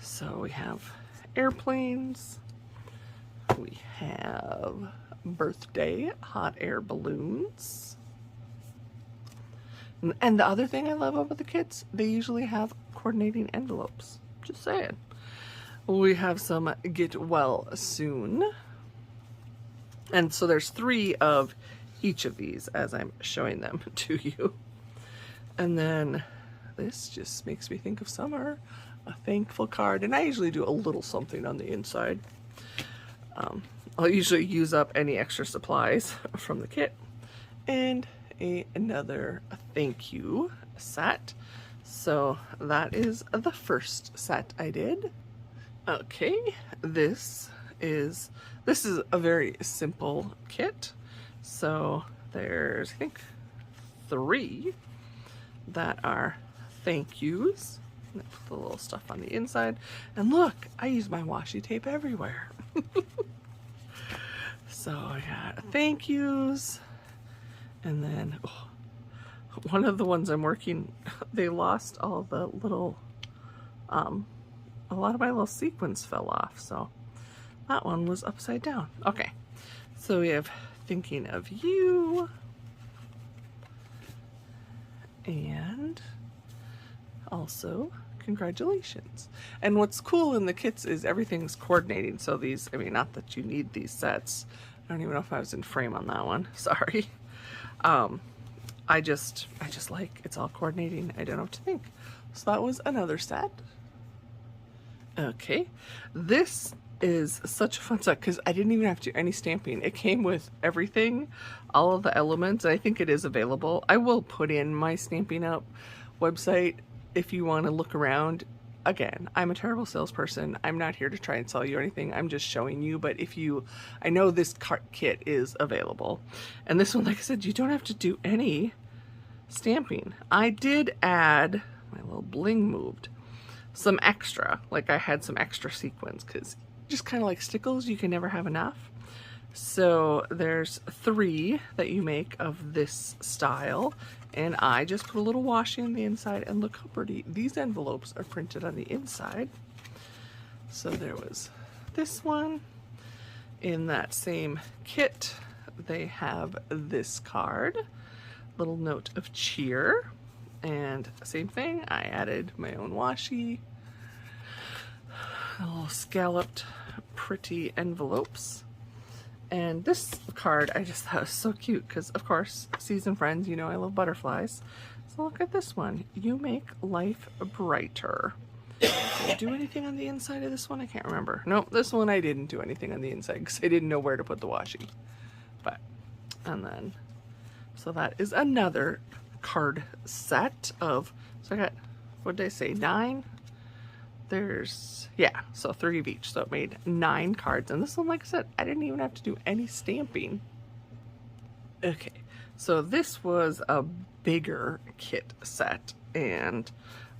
So we have airplanes, we have birthday hot air balloons, and the other thing I love about the kits, they usually have coordinating envelopes. Just saying. We have some get well soon, and so there's 3 of each of these as I'm showing them to you. And then this just makes me think of summer. A thankful card, and I usually do a little something on the inside. I'll usually use up any extra supplies from the kit. And another thank you set. So that is the first set I did. Okay, this is a very simple kit. So there's, I think, 3 that are thank yous. Put the little stuff on the inside. And look, I use my washi tape everywhere. So I got thank yous, and then one of the ones I'm working, they lost all the little, a lot of my little sequins fell off, so that one was upside down. Okay, so we have thinking of you, and also congratulations. And what's cool in the kits is everything's coordinating. So these, I mean, not that you need these sets. I don't even know if I was in frame on that one. Sorry. I just like it's all coordinating. I don't know what to think. So that was another set. Okay. This is such a fun set because I didn't even have to do any stamping. It came with everything, all of the elements. I think it is available. I will put in my Stampin' Up website if you want to look around. Again, I'm a terrible salesperson. I'm not here to try and sell you anything. I'm just showing you. But if you, I know this kit is available. And this one, like I said, you don't have to do any stamping. I did add, my little bling moved, some extra. Like I had some extra sequins because just kind of like stickles, you can never have enough. So there's 3 that you make of this style. And I just put a little washi on the inside, and look how pretty. These envelopes are printed on the inside. So there was this one. In that same kit, they have this card, little note of cheer. And same thing, I added my own washi, a little scalloped, pretty envelopes. And this card I just thought was so cute because, of course, seasoned friends, you know I love butterflies. So look at this one. You make life brighter. Did I do anything on the inside of this one? I can't remember. Nope, this one I didn't do anything on the inside because I didn't know where to put the washi. But, and then, so that is another card set of, so I got, what did I say, 9? There's, yeah, so 3 of each, so it made 9 cards. And this one, like I said, I didn't even have to do any stamping. Okay, so this was a bigger kit set, and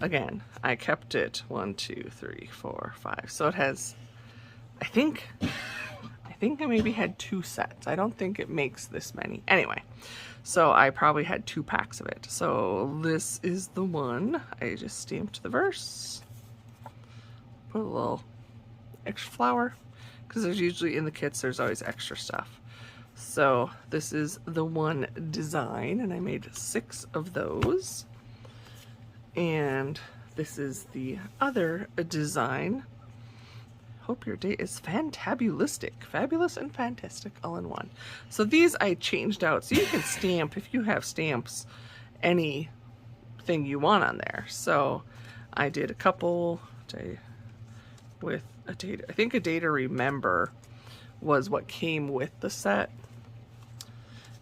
again, I kept it 1, 2, 3, 4, 5. So it has, I think I maybe had 2 sets. I don't think it makes this many. Anyway, so I probably had 2 packs of it. So this is the one. I just stamped the verse. Put a little extra flower because there's usually in the kits there's always extra stuff. So this is the one design, and I made 6 of those. And this is the other design. Hope your day is fantabulistic, fabulous and fantastic all in one. So these I changed out so you can stamp, if you have stamps, anything you want on there. So I did a couple with a date. I think a day to remember was what came with the set,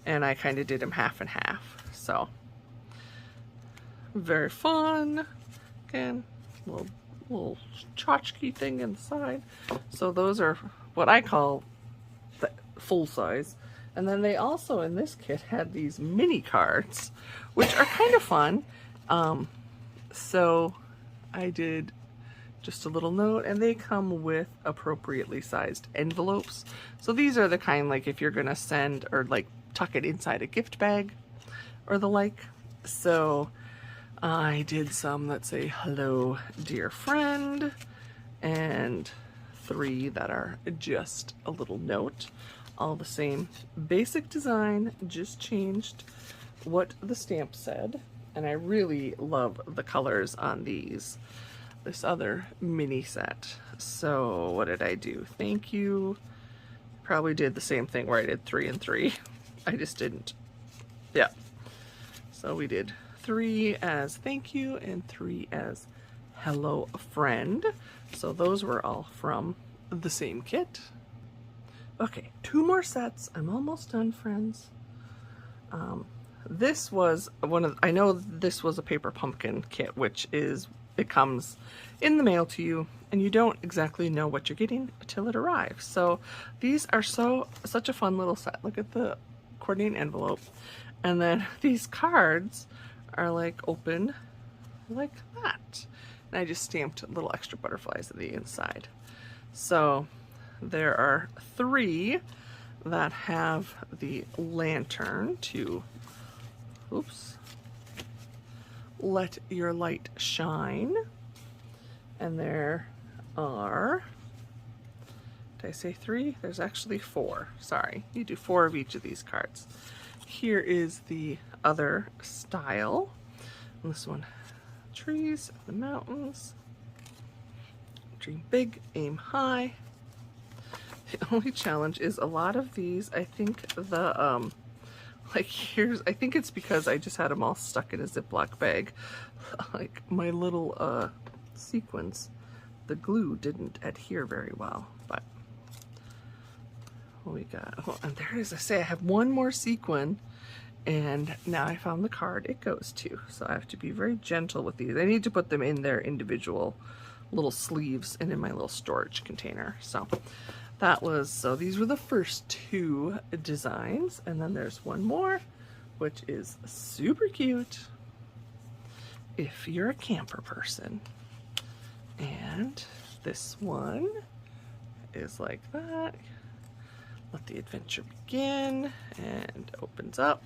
and I kind of did them half and half. So very fun. Again, little tchotchke thing inside. So those are what I call the full size. And then they also in this kit had these mini cards, which are kind of fun. So I did just a little note, and they come with appropriately sized envelopes. So these are the kind, like if you're gonna send or like tuck it inside a gift bag or the like. So I did some that say hello dear friend, and 3 that are just a little note. All the same basic design, just changed what the stamp said. And I really love the colors on these. This other mini set. So what did I do? Thank you. Probably did the same thing where I did 3 and 3. I just didn't. Yeah. So we did 3 as thank you and 3 as hello friend. So those were all from the same kit. Okay, 2 more sets. I'm almost done, friends. This was one of, I know this was a paper pumpkin kit, which is, it comes in the mail to you and you don't exactly know what you're getting until it arrives. So these are such a fun little set. Look at the coordinating envelope. And then these cards are like open like that. And I just stamped little extra butterflies at the inside. So there are 3 that have the lantern to, oops, let your light shine. And there are, did I say 3? There's actually 4. Sorry, you do 4 of each of these cards. Here is the other style. And this one, trees, the mountains. Dream big, aim high. The only challenge is a lot of these, I think the, like I think it's because I just had them all stuck in a Ziploc bag. Like my little, sequins, the glue didn't adhere very well, but what we got, oh, and there is, I say I have one more sequin, and now I found the card it goes to, so I have to be very gentle with these. I need to put them in their individual little sleeves and in my little storage container. So that was, so these were the first 2 designs, and then there's one more which is super cute if you're a camper person. And this one is like that. Let the adventure begin, and opens up.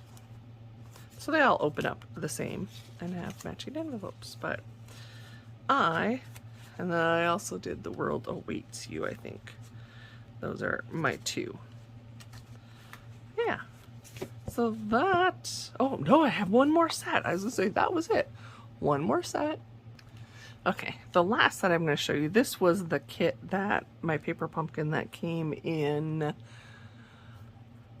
So they all open up the same and have matching envelopes, but and then I also did The World Awaits You, I think. Those are my 2. Yeah. So that, oh no, I have one more set. I was gonna say that was it. One more set. Okay, the last set I'm going to show you, this was the kit that, my paper pumpkin that came in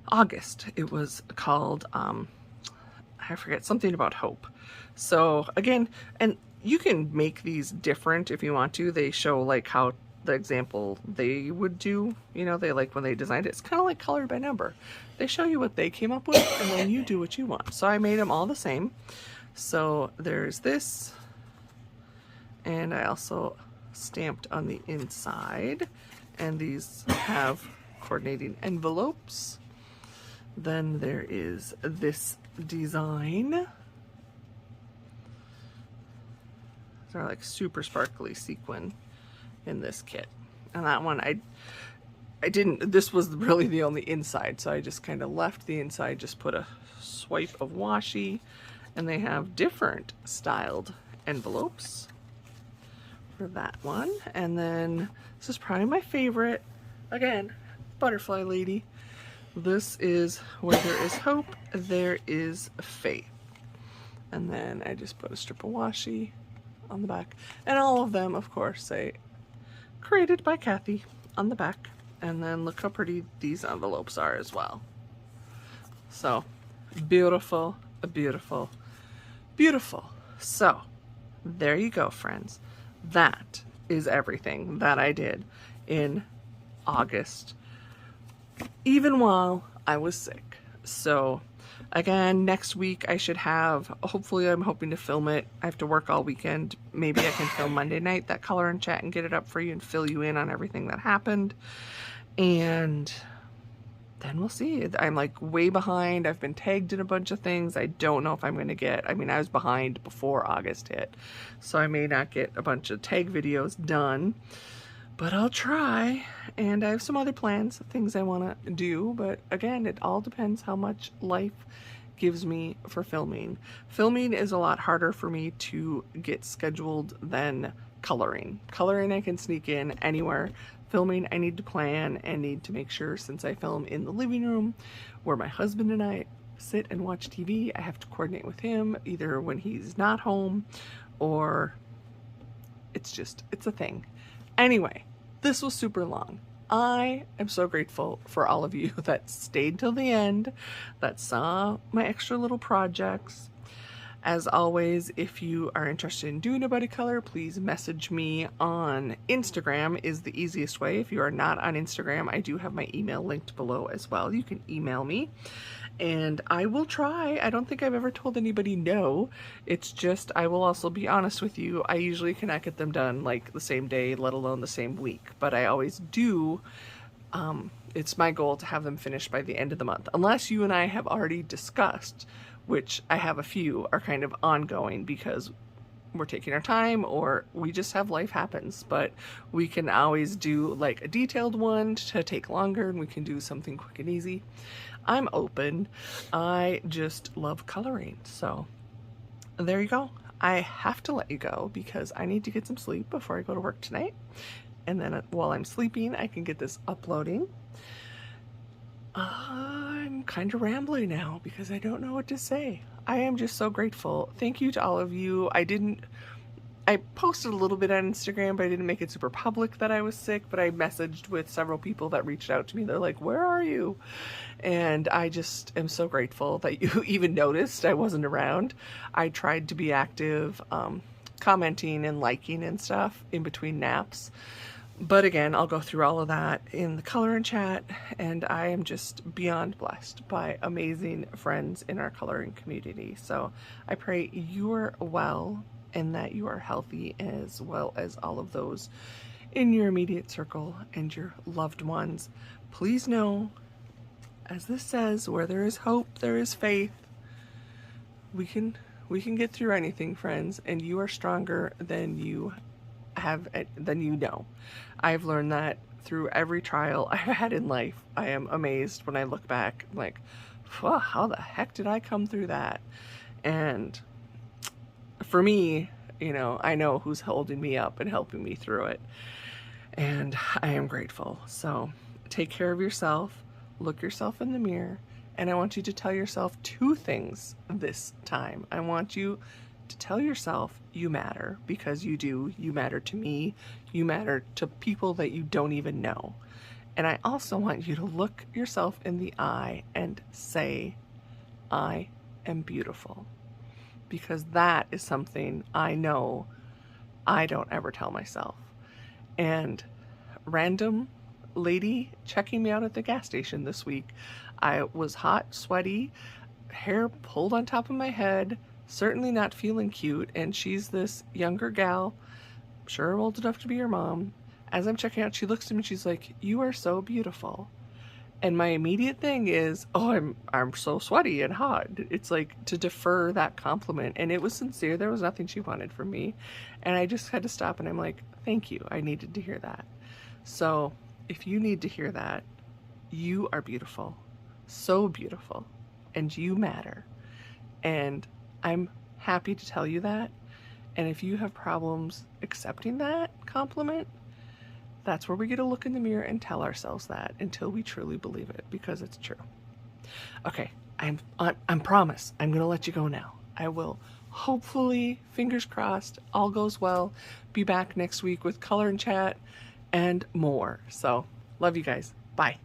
August. It was called, I forget, something about hope. So again, and you can make these different if you want to. They show like how the example they would do, you know, they like when they designed it. It's kind of like colored by number. They show you what they came up with and then you do what you want. So I made them all the same. So there's this. And I also stamped on the inside, and these have coordinating envelopes. Then there is this design. They're like super sparkly sequin in this kit. And that one I didn't, this was really the only inside, so I just kind of left the inside, just put a swipe of washi, and they have different styled envelopes for that one. And then this is probably my favorite, again, butterfly lady. This is where there is hope, there is faith. And then I just put a strip of washi on the back, and all of them of course say created by Kathy on the back. And then look how pretty these envelopes are as well. So beautiful, beautiful, beautiful. So there you go, friends. That is everything that I did in August, even while I was sick. So again, next week I should have, hopefully I'm hoping to film it. I have to work all weekend. Maybe I can film Monday night that color and chat and get it up for you and fill you in on everything that happened. And then we'll see. I'm like way behind. I've been tagged in a bunch of things. I don't know if I'm going to get, I mean, I was behind before August hit, so I may not get a bunch of tag videos done, but I'll try. And I have some other plans, things I want to do, but again, it all depends how much life gives me for filming. Filming is a lot harder for me to get scheduled than coloring. Coloring I can sneak in anywhere. Filming, I need to plan and need to make sure, since I film in the living room where my husband and I sit and watch TV, I have to coordinate with him either when he's not home, or it's a thing. Anyway, this was super long. I am so grateful for all of you that stayed till the end, that saw my extra little projects. As always, if you are interested in doing a buddy color, please message me on Instagram is the easiest way. If you are not on Instagram, I do have my email linked below as well. You can email me and I will try. I don't think I've ever told anybody no. It's just, I will also be honest with you, I usually cannot get them done like the same day, let alone the same week. But I always do. It's my goal to have them finished by the end of the month. Unless you and I have already discussed, which I have a few, are kind of ongoing because we're taking our time or we just have life happens, but we can always do like a detailed one to take longer, and we can do something quick and easy. I'm open. I just love coloring. So there you go. I have to let you go because I need to get some sleep before I go to work tonight. And then while I'm sleeping, I can get this uploading. I'm kind of rambling now because I don't know what to say. I am just so grateful. Thank you to all of you. I posted a little bit on Instagram, but I didn't make it super public that I was sick, but I messaged with several people that reached out to me. They're like, where are you? And I just am so grateful that you even noticed I wasn't around. I tried to be active, commenting and liking and stuff in between naps. But again, I'll go through all of that in the coloring chat, and I am just beyond blessed by amazing friends in our coloring community. So I pray you are well and that you are healthy, as well as all of those in your immediate circle and your loved ones. Please know, as this says, where there is hope, there is faith. We can get through anything, friends, and you are stronger than you know. I've learned that through every trial I've had in life. I am amazed when I look back. I'm like, how the heck did I come through that? And for me, you know, I know who's holding me up and helping me through it. And I am grateful. So take care of yourself, look yourself in the mirror, and I want you to tell yourself 2 things this time. I want you to tell yourself you matter, because you do. You matter to me. You matter to people that you don't even know. And I also want you to look yourself in the eye and say, I am beautiful. Because that is something I know I don't ever tell myself. And random lady checking me out at the gas station this week, I was hot, sweaty, hair pulled on top of my head, certainly not feeling cute, and she's this younger gal, sure old enough to be your mom. As I'm checking out, she looks at me and she's like, you are so beautiful. And my immediate thing is, oh, I'm so sweaty and hot. It's like to defer that compliment. And it was sincere. There was nothing she wanted from me. And I just had to stop and I'm like, thank you. I needed to hear that. So if you need to hear that, you are beautiful. So beautiful. And you matter. And I'm happy to tell you that. And if you have problems accepting that compliment, that's where we get to look in the mirror and tell ourselves that until we truly believe it, because it's true. Okay, I'm promise I'm gonna let you go now. I will hopefully, fingers crossed, all goes well, be back next week with color and chat and more. So love you guys. Bye.